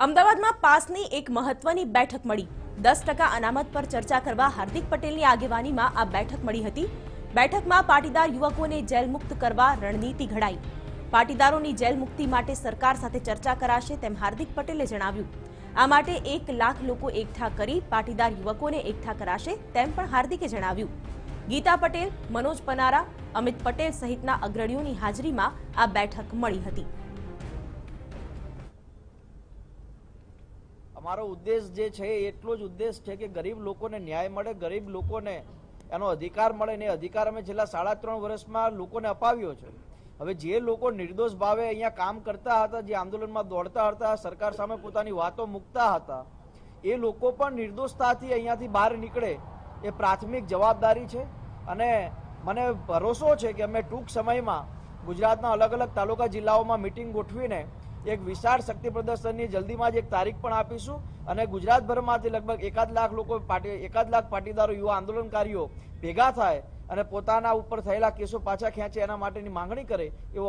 અમદાવાદમાં પાસની એક મહત્વની બેઠક મળી। 10% અનામત પર ચર્ચા કરવા હાર્દિક પટેલની આગેવાનીમાં આ બેઠક મળી હતી। બેઠકમાં પાટીદાર યુવકોને જેલ મુક્ત કરવા રણનીતિ ઘડાઈ। પાટીદારોની જેલ મુક્તિ માટે સરકાર સાથે ચર્ચા કરાશે તેમ હાર્દિક પટેલે જણાવ્યું। આ માટે 1 લાખ લોકો એકઠા કરી પાટીદાર યુવકોને એકઠા કરાશે તેમ પણ હાર્દિકે જણાવ્યું। ગીતા પટેલ, મનોજ પનારા, અમિત પટેલ સહિતના અગ્રણીઓની હાજરીમાં આ બેઠક મળી હતી। અમારો ઉદ્દેશ જે છે એટલો જ ઉદ્દેશ છે કે ગરીબ લોકોને ન્યાય મળે, ગરીબ લોકોને એનો અધિકાર મળે ને અધિકાર અમે છેલ્લા 3.5 વર્ષમાં લોકોને અપાવ્યો છે। હવે જે લોકો નિર્દોષ ભાવે અહીંયા કામ કરતા હતા, જે આંદોલનમાં દોડતા હતા, સરકાર સામે પોતાની વાતો મૂકતા હતા, એ લોકો પણ નિર્દોષતાથી અહીંયાથી બહાર નીકળે એ પ્રાથમિક જવાબદારી છે। અને મને ભરોસો છે કે અમે ટૂંક સમયમાં ગુજરાતના અલગ અલગ તાલુકા જિલ્લાઓમાં મિટિંગ ગોઠવીને એક વિશાળ શક્તિ પ્રદર્શનની જલ્દીમાં જ એક તારીખ પણ આપીશું અને ગુજરાતભરમાંથી લગભગ 1 લાખ લોકો 1 લાખ પાટીદારો યુવા આંદોલનકારીઓ ભેગા થાય અને પોતાના ઉપર થયેલા કેસો પાછા ખેંચે એના માટેની માંગણી કરે એવો